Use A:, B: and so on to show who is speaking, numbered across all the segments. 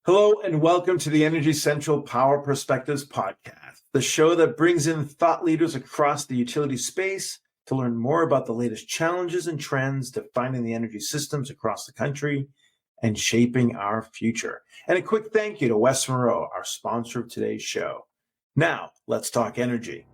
A: Hello and welcome to the Energy Central Power Perspectives podcast, the show that brings in thought leaders across the utility space to learn more about the latest challenges and trends defining the energy systems across the country and shaping our future. And a quick thank you to West Monroe, our sponsor of today's show. Now, let's talk energy.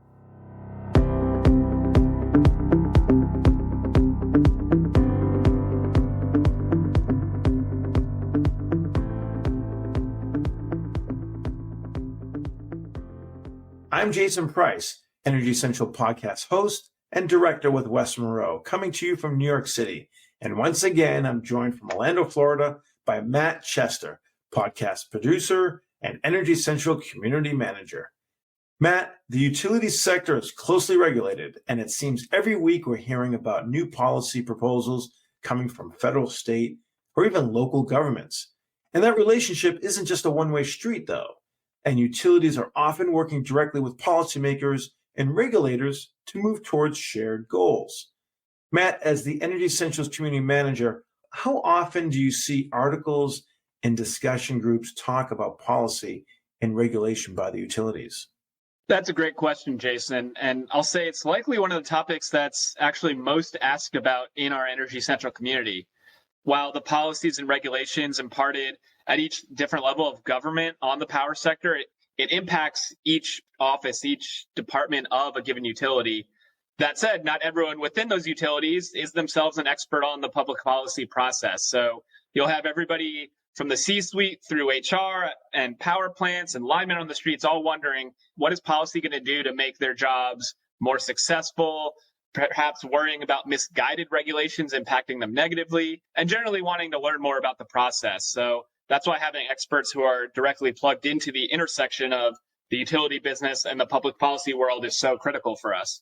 A: I'm Jason Price, Energy Central podcast host and director with West Monroe, coming to you from New York City. And once again, I'm joined from Orlando, Florida by Matt Chester, podcast producer and Energy Central community manager. Matt, the utility sector is closely regulated, and it seems every week we're hearing about new policy proposals coming from federal, state, or even local governments. And that relationship isn't just a one-way street, though. And utilities are often working directly with policymakers and regulators to move towards shared goals. Matt, as the Energy Central's community manager, how often do you see articles and discussion groups talk about policy and regulation by the utilities?
B: That's a great question, Jason. And I'll say it's likely one of the topics that's actually most asked about in our Energy Central community. While the policies and regulations imparted at each different level of government on the power sector, it impacts each office, each department of a given utility. That said, not everyone within those utilities is themselves an expert on the public policy process. So you'll have everybody from the C-suite through HR and power plants and linemen on the streets all wondering, what is policy going to do to make their jobs more successful, perhaps worrying about misguided regulations impacting them negatively, and generally wanting to learn more about the process. So that's why having experts who are directly plugged into the intersection of the utility business and the public policy world is so critical for us.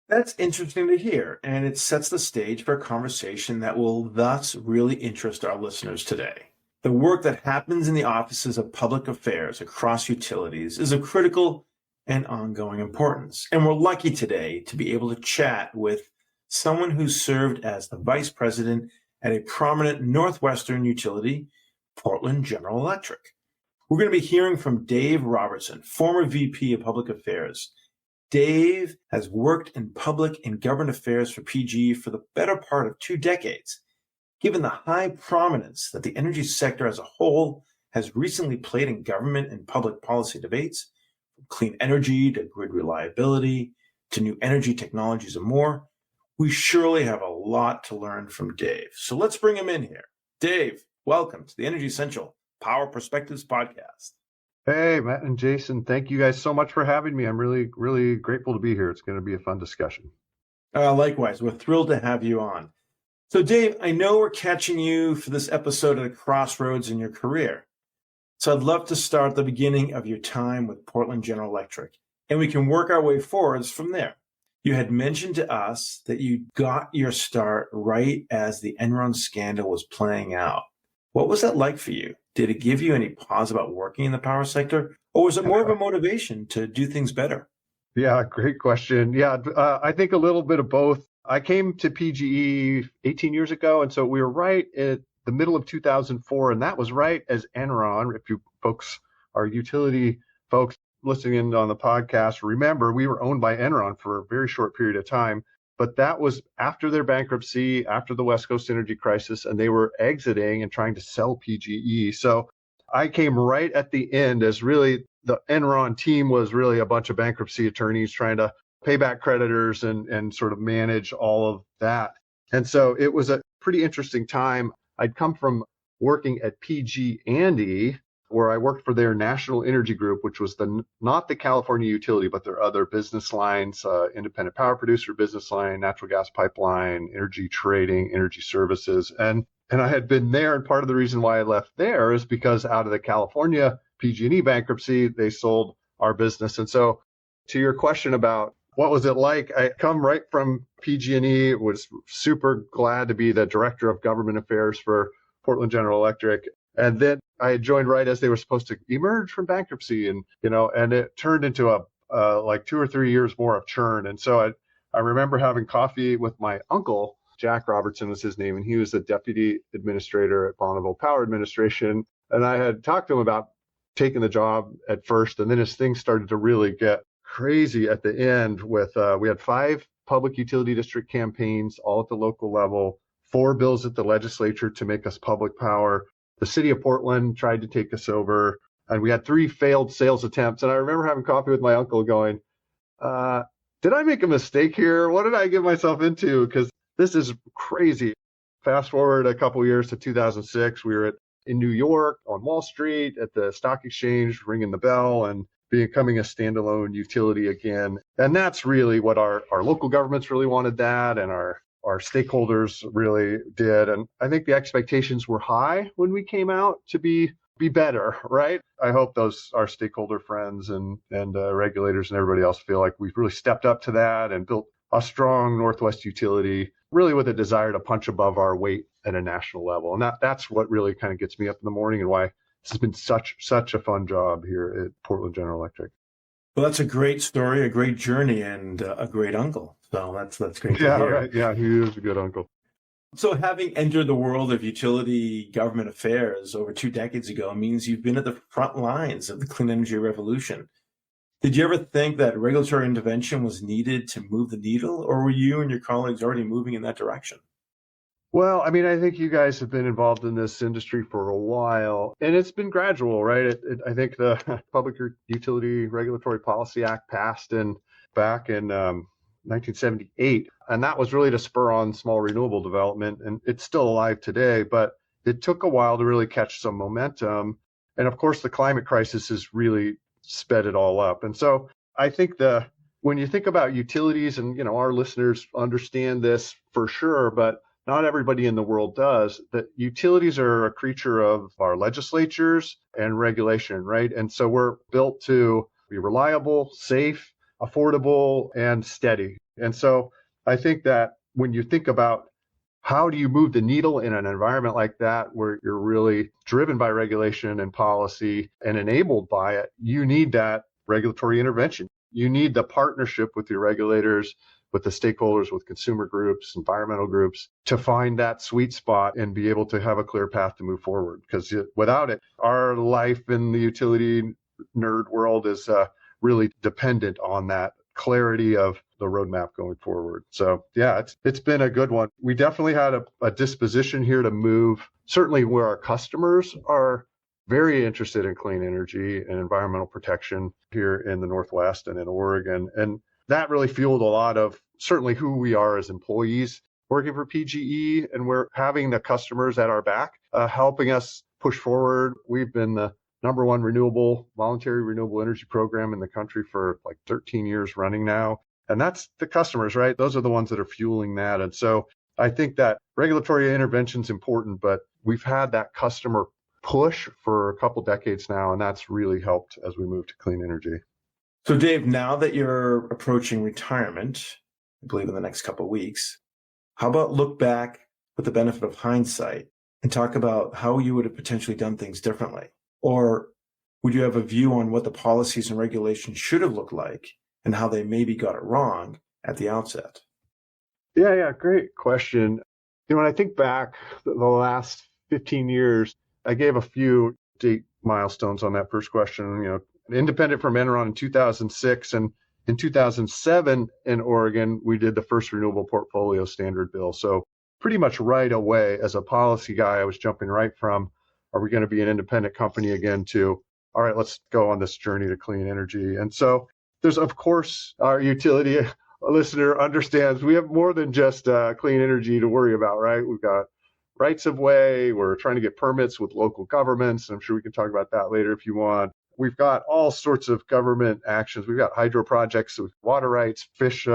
A: That's interesting to hear, and it sets the stage for a conversation that will thus really interest our listeners today. The work that happens in the offices of public affairs across utilities is of critical and ongoing importance. And we're lucky today to be able to chat with someone who served as the vice president at a prominent Northwestern utility, Portland General Electric. We're going to be hearing from Dave Robertson, former VP of Public Affairs. Dave has worked in public and government affairs for PGE for the better part of 2 decades. Given the high prominence that the energy sector as a whole has recently played in government and public policy debates, from clean energy to grid reliability to new energy technologies and more, we surely have a lot to learn from Dave. So let's bring him in here. Dave, welcome to the Energy Central Power Perspectives podcast.
C: Hey, Matt and Jason, thank you guys so much for having me. I'm really, really grateful to be here. It's going to be a fun discussion.
A: Likewise, we're thrilled to have you on. So Dave, I know we're catching you for this episode at a crossroads in your career. So I'd love to start at the beginning of your time with Portland General Electric, and we can work our way forwards from there. You had mentioned to us that you got your start right as the Enron scandal was playing out. What was that like for you? Did it give you any pause about working in the power sector, or was it more of a motivation to do things better?
C: Yeah, great question. Yeah, I think a little bit of both. I came to PGE 18 years ago, and so we were right at the middle of 2004, and that was right as Enron, if you folks are utility folks listening in on the podcast, remember we were owned by Enron for a very short period of time, but that was after their bankruptcy, after the West Coast energy crisis, and they were exiting and trying to sell PGE. So I came right at the end as really the Enron team was really a bunch of bankruptcy attorneys trying to pay back creditors and sort of manage all of that. And so it was a pretty interesting time. I'd come from working at PG&E, where I worked for their National Energy Group, which was not the California utility, but their other business lines, independent power producer business line, natural gas pipeline, energy trading, energy services. And I had been there, and part of the reason why I left there is because out of the California PG&E bankruptcy, they sold our business. And so to your question about what was it like, I come right from PG&E, was super glad to be the director of government affairs for Portland General Electric. And then I had joined right as they were supposed to emerge from bankruptcy, and it turned into like 2 or 3 years more of churn. And so I remember having coffee with my uncle, Jack Robertson was his name, and he was the deputy administrator at Bonneville Power Administration. And I had talked to him about taking the job at first, and then as things started to really get crazy at the end with, we had 5 public utility district campaigns, all at the local level, 4 bills at the legislature to make us public power. The city of Portland tried to take us over, and we had 3 failed sales attempts. And I remember having coffee with my uncle going, did I make a mistake here? What did I get myself into? Because this is crazy. Fast forward a couple years to 2006, we were in New York on Wall Street at the stock exchange, ringing the bell and becoming a standalone utility again. And that's really what our local governments really wanted that, and our stakeholders really did. And I think the expectations were high when we came out to be better, right? I hope our stakeholder friends and regulators and everybody else feel like we've really stepped up to that and built a strong Northwest utility, really with a desire to punch above our weight at a national level. And that's what really kind of gets me up in the morning, and why this has been such a fun job here at Portland General Electric.
A: Well, that's a great story, a great journey, and a great uncle. So that's great to hear.
C: Right. Yeah, he is a good uncle.
A: So having entered the world of utility government affairs over 2 decades ago means you've been at the front lines of the clean energy revolution. Did you ever think that regulatory intervention was needed to move the needle, or were you and your colleagues already moving in that direction?
C: Well, I mean, I think you guys have been involved in this industry for a while, and it's been gradual, right? I think the Public Utility Regulatory Policy Act passed back in 1978, and that was really to spur on small renewable development, and it's still alive today, but it took a while to really catch some momentum. And of course, the climate crisis has really sped it all up. And so I think when you think about utilities, and our listeners understand this for sure, but not everybody in the world does, that utilities are a creature of our legislatures and regulation, right? And so we're built to be reliable, safe, affordable, and steady. And so I think that when you think about how do you move the needle in an environment like that, where you're really driven by regulation and policy and enabled by it, you need that regulatory intervention. You need the partnership with your regulators, with the stakeholders, with consumer groups, environmental groups, to find that sweet spot and be able to have a clear path to move forward. Because without it, our life in the utility nerd world is really dependent on that clarity of the roadmap going forward. So yeah, it's been a good one. We definitely had a disposition here to move, certainly where our customers are very interested in clean energy and environmental protection here in the Northwest and in Oregon. And that really fueled a lot of certainly who we are as employees working for PGE, and we're having the customers at our back, helping us push forward. We've been the #1 voluntary renewable energy program in the country for like 13 years running now. And that's the customers, right? Those are the ones that are fueling that. And so I think that regulatory intervention is important, but we've had that customer push for a couple decades now, and that's really helped as we move to clean energy.
A: So Dave, now that you're approaching retirement, I believe in the next couple of weeks, how about look back with the benefit of hindsight and talk about how you would have potentially done things differently? Or would you have a view on what the policies and regulations should have looked like and how they maybe got it wrong at the outset?
C: Yeah, great question. When I think back the last 15 years, I gave a few date milestones on that first question. Independent from Enron in 2006, and in 2007 in Oregon, we did the first renewable portfolio standard bill. So pretty much right away, as a policy guy, I was jumping right from, are we going to be an independent company again, to, all right, let's go on this journey to clean energy. And so there's, of course, our utility listener understands we have more than just clean energy to worry about, right? We've got rights of way. We're trying to get permits with local governments. I'm sure we can talk about that later if you want. We've got all sorts of government actions. We've got hydro projects with water rights, fish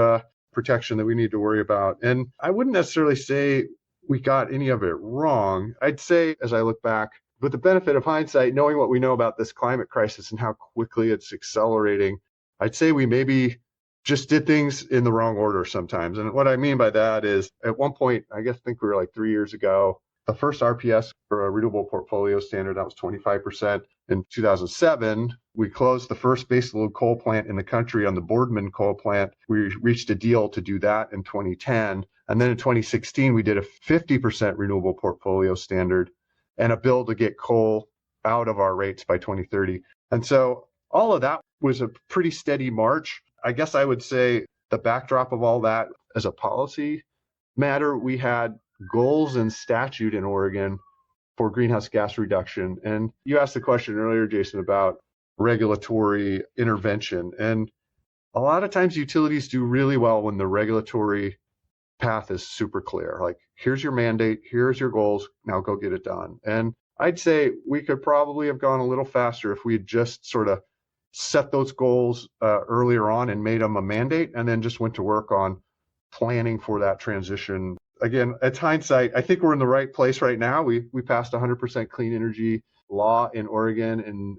C: protection that we need to worry about. And I wouldn't necessarily say we got any of it wrong. I'd say, as I look back, with the benefit of hindsight, knowing what we know about this climate crisis and how quickly it's accelerating, I'd say we maybe just did things in the wrong order sometimes. And what I mean by that is, at one point, I think we were like 3 years ago, the first RPS for a renewable portfolio standard, that was 25%. In 2007, we closed the first baseload coal plant in the country on the Boardman coal plant. We reached a deal to do that in 2010. And then in 2016, we did a 50% renewable portfolio standard and a bill to get coal out of our rates by 2030. And so all of that was a pretty steady march. I guess I would say the backdrop of all that as a policy matter, we had goals and statute in Oregon for greenhouse gas reduction. And you asked the question earlier, Jason, about regulatory intervention. And a lot of times utilities do really well when the regulatory path is super clear. Like, here's your mandate, here's your goals, now go get it done. And I'd say we could probably have gone a little faster if we had just sort of set those goals earlier on and made them a mandate, and then just went to work on planning for that transition. Again, it's hindsight. I think we're in the right place right now. We passed 100% clean energy law in Oregon in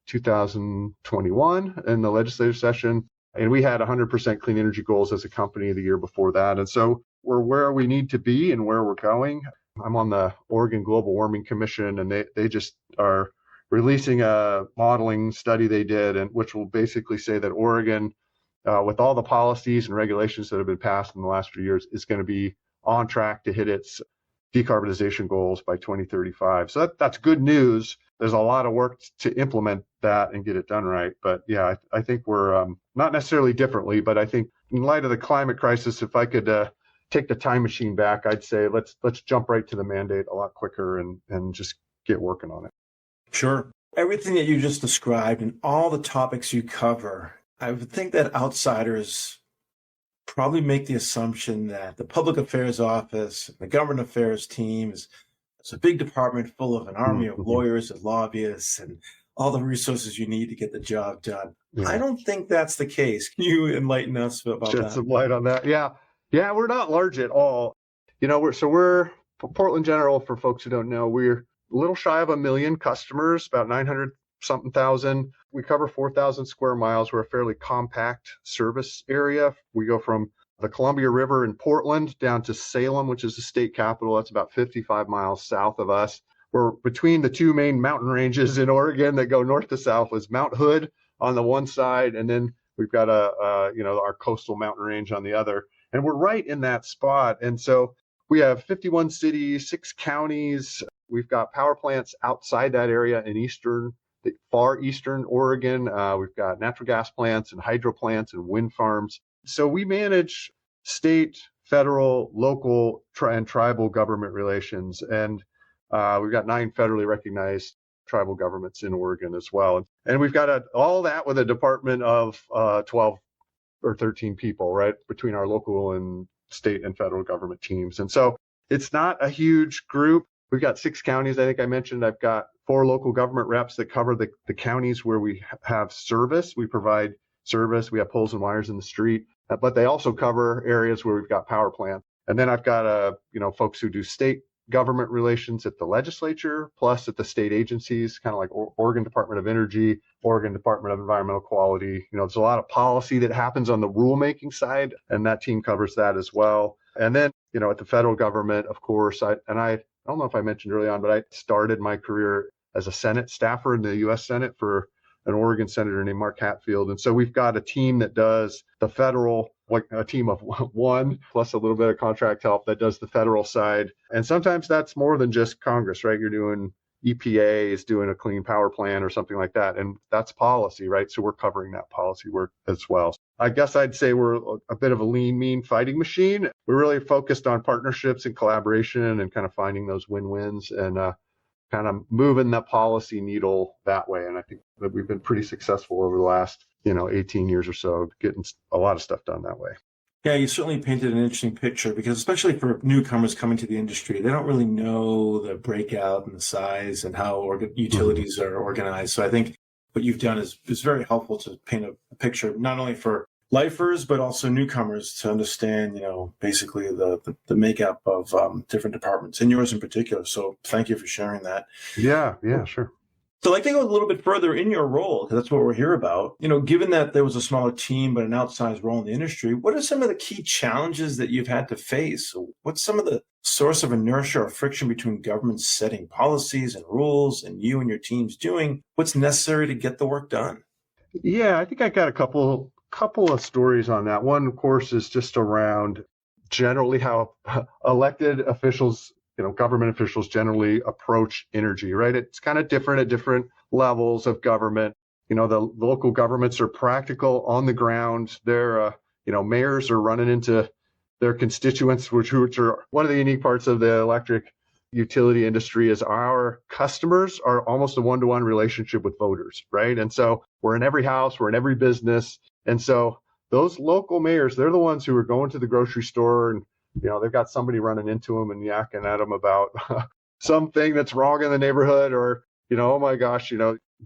C: 2021 in the legislative session. And we had 100% clean energy goals as a company the year before that. And so we're where we need to be and where we're going. I'm on the Oregon Global Warming Commission, and they just are releasing a modeling study they did, and which will basically say that Oregon, with all the policies and regulations that have been passed in the last few years, is going to be on track to hit its decarbonization goals by 2035. So that's good news. There's a lot of work to implement that and get it done right. But yeah, I think we're not necessarily differently, but I think in light of the climate crisis, if I could take the time machine back, I'd say let's jump right to the mandate a lot quicker and just get working on it.
A: Sure. Everything that you just described and all the topics you cover, I would think that outsiders probably make the assumption that the public affairs office, the government affairs team is a big department full of an army of lawyers and lobbyists and all the resources you need to get the job done. Yeah. I don't think that's the case. Can you enlighten us about that?
C: Shed some light on that. Yeah, we're not large at all. We're Portland General, for folks who don't know, we're a little shy of 1 million customers, about 900 something thousand. We cover 4,000 square miles. We're a fairly compact service area. We go from the Columbia River in Portland down to Salem, which is the state capital. That's about 55 miles south of us. We're between the two main mountain ranges in Oregon that go north to south. Is Mount Hood on the one side, and then we've got our coastal mountain range on the other. And we're right in that spot. And so we have 51 cities, 6 counties. We've got power plants outside that area in the far eastern Oregon. We've got natural gas plants and hydro plants and wind farms. So we manage state, federal, local, and tribal government relations. And we've got 9 federally recognized tribal governments in Oregon as well. And we've got all that with a department of 12 or 13 people, right, between our local and state and federal government teams. And so it's not a huge group. We've got 6 counties, I think I mentioned. I've got 4 local government reps that cover the counties where we have service. We provide service. We have poles and wires in the street, but they also cover areas where we've got power plants. And then I've got folks who do state government relations at the legislature, plus at the state agencies, kind of like Oregon Department of Energy, Oregon Department of Environmental Quality. There's a lot of policy that happens on the rulemaking side, and that team covers that as well. And then, at the federal government, of course, I don't know if I mentioned early on, but I started my career as a Senate staffer in the U.S. Senate for an Oregon senator named Mark Hatfield. And so we've got a team that does the federal, like a team of 1 plus a little bit of contract help that does the federal side. And sometimes that's more than just Congress, right? You're doing EPA is doing a clean power plan or something like that. And that's policy, right? So we're covering that policy work as well. I guess I'd say we're a bit of a lean, mean fighting machine. We're really focused on partnerships and collaboration and kind of finding those win-wins and kind of moving the policy needle that way. And I think that we've been pretty successful over the last, 18 years or so, getting a lot of stuff done that way.
A: Yeah, you certainly painted an interesting picture because especially for newcomers coming to the industry, they don't really know the breakout and the size and how utilities are organized. So I think what you've done is very helpful to paint a picture, not only for lifers, but also newcomers to understand, basically the makeup of different departments and yours in particular. So thank you for sharing that.
C: Yeah, sure.
A: So I'd like to go a little bit further in your role, because that's what we're here about. Given that there was a smaller team, but an outsized role in the industry, what are some of the key challenges that you've had to face? What's some of the source of inertia or friction between governments setting policies and rules and you and your teams doing what's necessary to get the work done?
C: Yeah, I think I got a couple of stories on that. One, of course, is just around generally how elected officials government officials generally approach energy, right? It's kind of different at different levels of government. The local governments are practical on the ground. Their, mayors are running into their constituents, which are one of the unique parts of the electric utility industry is our customers are almost a one-to-one relationship with voters, right? And so we're in every house, we're in every business. And so those local mayors, they're the ones who are going to the grocery store and, they've got somebody running into them and yakking at them about something that's wrong in the neighborhood or, oh my gosh,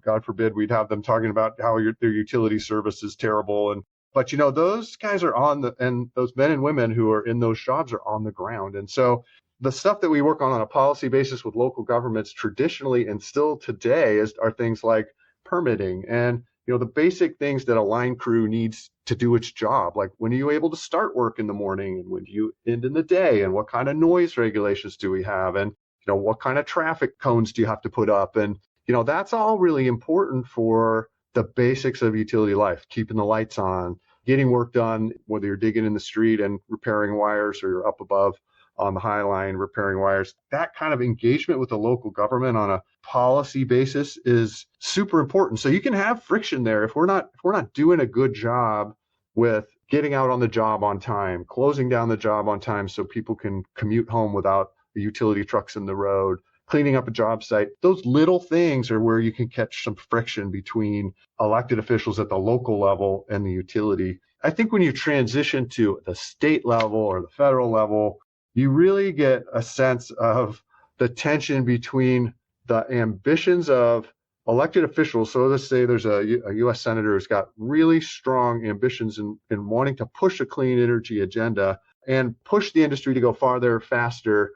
C: God forbid we'd have them talking about how their utility service is terrible. But those guys are and those men and women who are in those jobs are on the ground. And so the stuff that we work on a policy basis with local governments traditionally and still today are things like permitting and, the basic things that a line crew needs to do its job. Like when are you able to start work in the morning and when do you end in the day and what kind of noise regulations do we have? And, what kind of traffic cones do you have to put up? And, that's all really important for the basics of utility life, keeping the lights on, getting work done, whether you're digging in the street and repairing wires or you're up above on the High Line repairing wires. That kind of engagement with the local government on a policy basis is super important. So you can have friction there if we're not doing a good job with getting out on the job on time, closing down the job on time so people can commute home without the utility trucks in the road, cleaning up a job site. Those little things are where you can catch some friction between elected officials at the local level and the utility. I think when you transition to the state level or the federal level, you really get a sense of the tension between the ambitions of elected officials. So let's say there's a U.S. senator who's got really strong ambitions in wanting to push a clean energy agenda and push the industry to go farther, faster.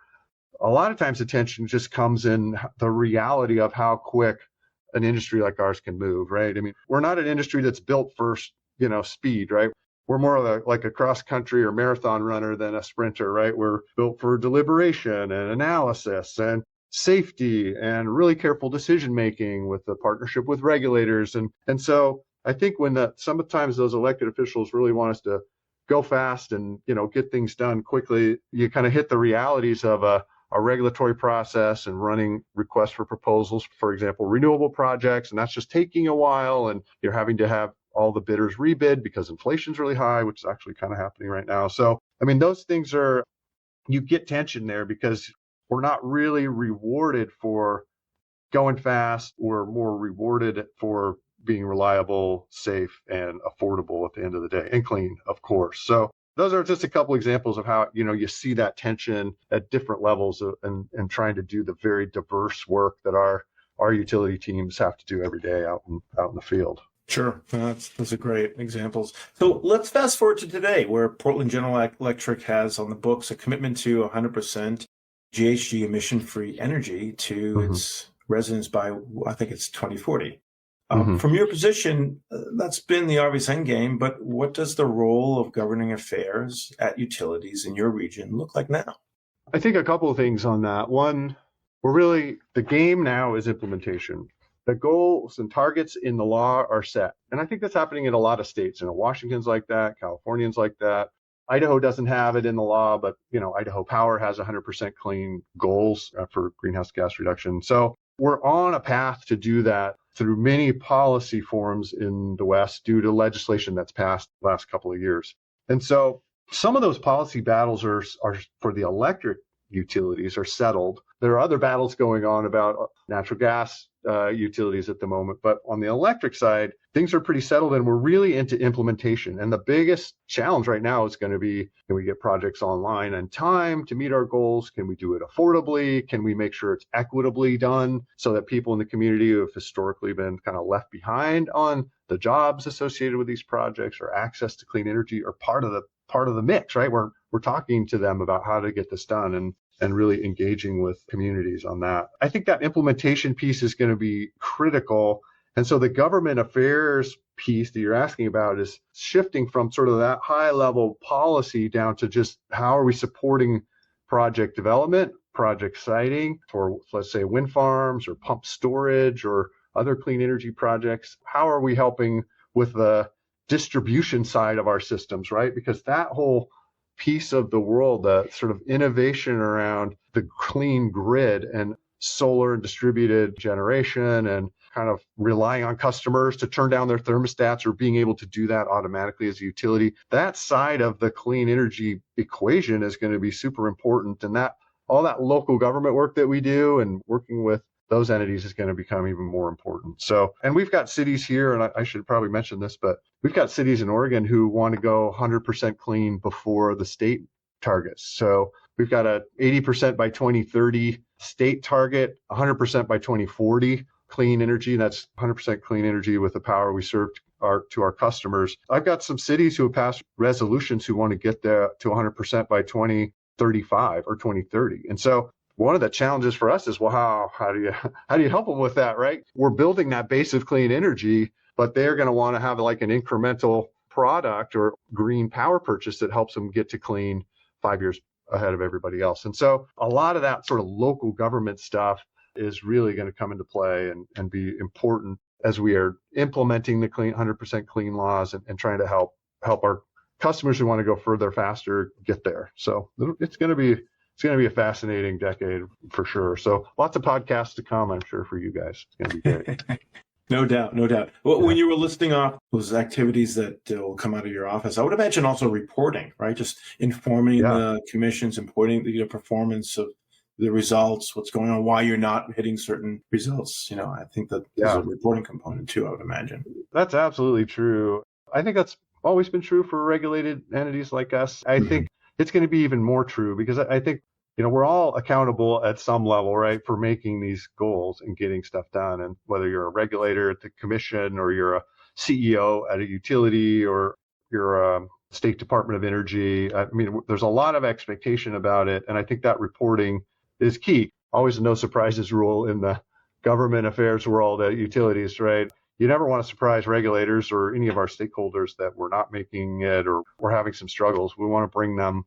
C: A lot of times the tension just comes in the reality of how quick an industry like ours can move, right? I mean, we're not an industry that's built for, speed, right? We're more like a cross country or marathon runner than a sprinter, right? We're built for deliberation and analysis and safety and really careful decision making with the partnership with regulators. And so I think when sometimes those elected officials really want us to go fast and, get things done quickly, you kind of hit the realities of a regulatory process and running requests for proposals, for example, renewable projects. And that's just taking a while. And you're having to have all the bidders rebid because inflation's really high, which is actually kind of happening right now. So, I mean, those things you get tension there because we're not really rewarded for going fast. We're more rewarded for being reliable, safe, and affordable at the end of the day, and clean, of course. So those are just a couple examples of how, you see that tension at different levels and trying to do the very diverse work that our utility teams have to do every day out in the field.
A: Sure. Those are great examples. So let's fast forward to today, where Portland General Electric has on the books a commitment to 100% GHG emission-free energy to its residents by, I think it's 2040. From your position, that's been the obvious end game, but what does the role of governing affairs at utilities in your region look like now?
C: I think a couple of things on that. One, the game now is implementation. The goals and targets in the law are set. And I think that's happening in a lot of states. Washington's like that, California's like that. Idaho doesn't have it in the law, but Idaho Power has 100% clean goals for greenhouse gas reduction. So we're on a path to do that through many policy forums in the West due to legislation that's passed the last couple of years. And so some of those policy battles are for the electric utilities are settled. There are other battles going on about natural gas utilities at the moment. But on the electric side, things are pretty settled and we're really into implementation. And the biggest challenge right now is going to be, can we get projects online on time to meet our goals? Can we do it affordably? Can we make sure it's equitably done so that people in the community who have historically been kind of left behind on the jobs associated with these projects or access to clean energy are part of the mix, right? We're talking to them about how to get this done and really engaging with communities on that. I think that implementation piece is going to be critical. And so the government affairs piece that you're asking about is shifting from sort of that high level policy down to just how are we supporting project development, project siting for, let's say, wind farms or pump storage or other clean energy projects. How are we helping with the distribution side of our systems, right? Because that whole piece of the world, the sort of innovation around the clean grid and solar and distributed generation and kind of relying on customers to turn down their thermostats or being able to do that automatically as a utility. That side of the clean energy equation is going to be super important. And that all that local government work that we do and working with those entities is going to become even more important. So, and we've got cities here, and I should probably mention this, but we've got cities in Oregon who want to go 100% clean before the state targets. So we've got a 80% by 2030 state target, 100% by 2040 clean energy. That's 100% clean energy with the power we serve to our customers. I've got some cities who have passed resolutions who want to get there to 100% by 2035 or 2030. And so one of the challenges for us is, well, how do you help them with that, right? We're building that base of clean energy, but they're going to want to have like an incremental product or green power purchase that helps them get to clean 5 years ahead of everybody else. And so a lot of that sort of local government stuff is really going to come into play and be important as we are implementing the clean 100% clean laws and trying to help our customers who want to go further, faster, get there. So it's going to be a fascinating decade for sure. So lots of podcasts to come, I'm sure, for you guys. It's going to be great.
A: No doubt. Well, when you were listing off those activities that will come out of your office, I would imagine also reporting, right? Just informing the commissions, importing the performance of the results, what's going on, why you're not hitting certain results. I think that there's a reporting component too, I would imagine.
C: That's absolutely true. I think that's always been true for regulated entities like us. I think it's going to be even more true because I think, we're all accountable at some level, right, for making these goals and getting stuff done. And whether you're a regulator at the commission or you're a CEO at a utility or you're a State Department of Energy, there's a lot of expectation about it. And I think that reporting is key. Always a no surprises rule in the government affairs world at utilities, right? You never want to surprise regulators or any of our stakeholders that we're not making it or we're having some struggles. We want to bring them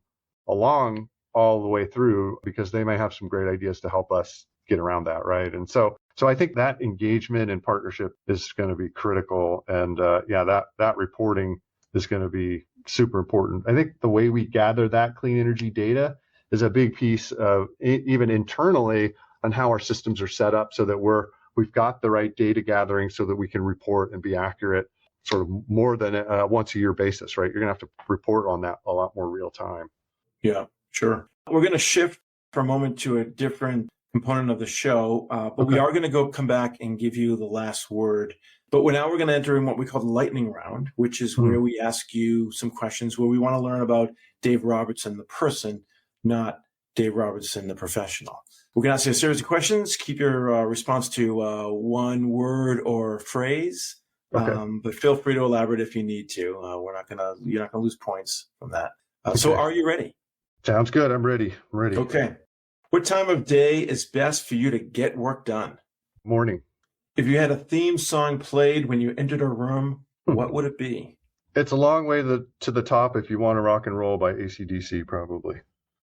C: along all the way through because they may have some great ideas to help us get around that, right? And so I think that engagement and partnership is going to be critical. And that reporting is going to be super important. I think the way we gather that clean energy data is a big piece of even internally on how our systems are set up so that we've got the right data gathering so that we can report and be accurate sort of more than a once a year basis, right? You're going to have to report on that a lot more real time.
A: Yeah, sure. We're going to shift for a moment to a different component of the show, but we are going to come back and give you the last word. But we're going to enter in what we call the lightning round, which is where we ask you some questions where we want to learn about Dave Robertson, the person, not Dave Robertson, the professional. We're going to ask you a series of questions. Keep your response to one word or phrase, but feel free to elaborate if you need to. You're not going to lose points from that. So are you ready?
C: Sounds good. I'm ready.
A: Okay. What time of day is best for you to get work done?
C: Morning.
A: If you had a theme song played when you entered a room, what would it be?
C: It's a long way to the top if you want to rock and roll by AC/DC, probably.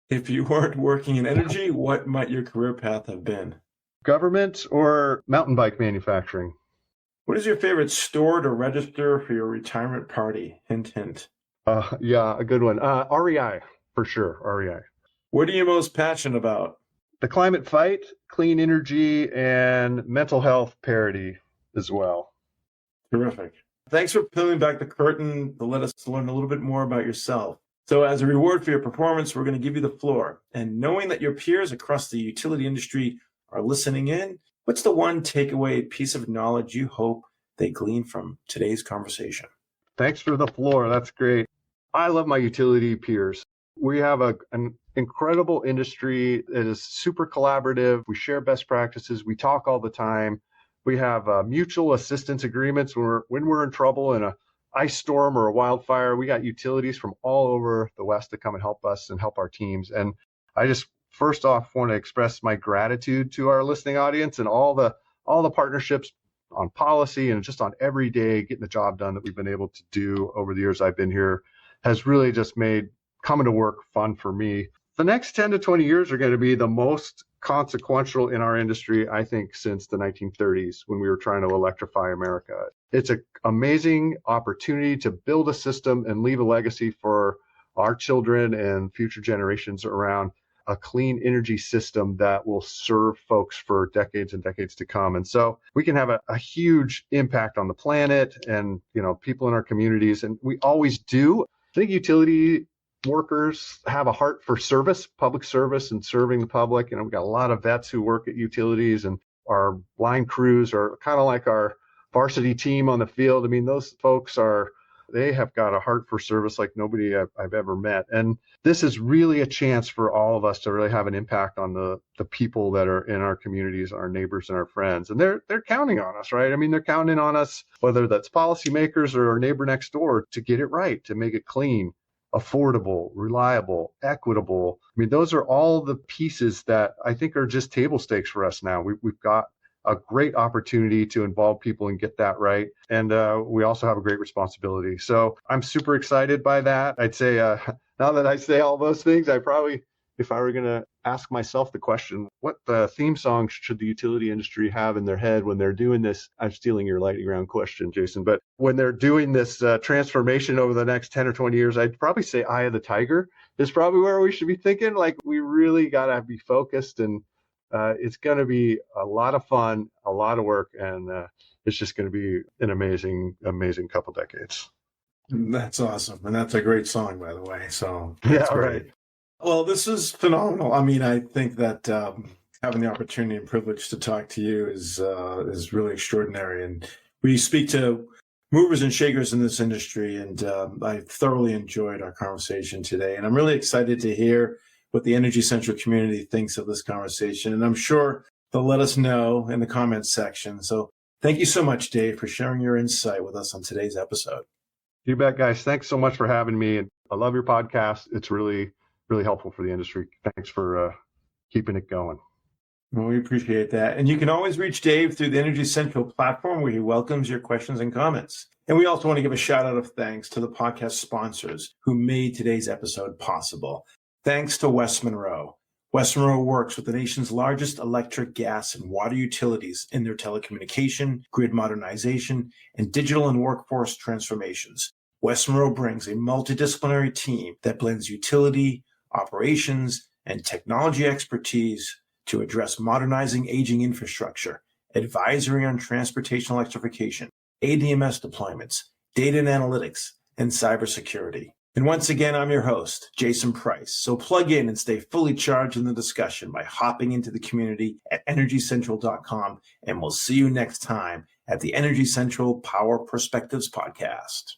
A: If you weren't working in energy, what might your career path have been?
C: Government or mountain bike manufacturing.
A: What is your favorite store to register for your retirement party? Hint, hint.
C: A good one. REI, for sure, REI.
A: What are you most passionate about?
C: The climate fight, clean energy, and mental health parity as well.
A: Terrific. Thanks for peeling back the curtain to let us learn a little bit more about yourself. So as a reward for your performance, we're going to give you the floor. And knowing that your peers across the utility industry are listening in, what's the one takeaway piece of knowledge you hope they glean from today's conversation?
C: Thanks for the floor. That's great. I love my utility peers. We have an incredible industry that is super collaborative. We share best practices. We talk all the time. We have mutual assistance agreements when we're in trouble in a ice storm or a wildfire. We got utilities from all over the West to come and help us and help our teams. And I just first off want to express my gratitude to our listening audience and all the partnerships on policy and just on every day getting the job done that we've been able to do over the years I've been here has really just made coming to work fun for me. The next 10 to 20 years are going to be the most consequential in our industry, I think, since the 1930s when we were trying to electrify America. It's an amazing opportunity to build a system and leave a legacy for our children and future generations around a clean energy system that will serve folks for decades and decades to come. And so we can have a huge impact on the planet and, people in our communities. And we always do. I think utility workers have a heart for service, public service, and serving the public. We've got a lot of vets who work at utilities, and our line crews are kind of like our varsity team on the field. I mean, those folks they have got a heart for service like nobody I've ever met. And this is really a chance for all of us to really have an impact on the people that are in our communities, our neighbors and our friends. And they're counting on us, right? I mean, they're counting on us, whether that's policymakers or our neighbor next door, to get it right, to make it clean, affordable, reliable, equitable. I mean, those are all the pieces that I think are just table stakes for us now. We've got a great opportunity to involve people and get that right. And we also have a great responsibility. So I'm super excited by that. I'd say now that I say all those things, I probably, if I were going to ask myself the question, what theme song should the utility industry have in their head when they're doing this? I'm stealing your lightning round question, Jason, but when they're doing this transformation over the next 10 or 20 years, I'd probably say Eye of the Tiger is probably where we should be thinking. Like, we really got to be focused, and it's going to be a lot of fun, a lot of work, and it's just going to be an amazing, amazing couple decades.
A: That's awesome. And that's a great song, by the way. So
C: yeah, right.
A: Well, this is phenomenal. I mean, I think that having the opportunity and privilege to talk to you is really extraordinary. And we speak to movers and shakers in this industry, and I thoroughly enjoyed our conversation today. And I'm really excited to hear what the Energy Central community thinks of this conversation. And I'm sure they'll let us know in the comments section. So thank you so much, Dave, for sharing your insight with us on today's episode.
C: You bet, guys. Thanks so much for having me. And I love your podcast. It's really, really helpful for the industry. Thanks for keeping it going.
A: Well, we appreciate that. And you can always reach Dave through the Energy Central platform, where he welcomes your questions and comments. And we also want to give a shout out of thanks to the podcast sponsors who made today's episode possible. Thanks to West Monroe. West Monroe works with the nation's largest electric, gas, and water utilities in their telecommunication, grid modernization, and digital and workforce transformations. West Monroe brings a multidisciplinary team that blends utility, operations, and technology expertise to address modernizing aging infrastructure, advisory on transportation electrification, ADMS deployments, data and analytics, and cybersecurity. And once again, I'm your host, Jason Price. So plug in and stay fully charged in the discussion by hopping into the community at energycentral.com. And we'll see you next time at the Energy Central Power Perspectives Podcast.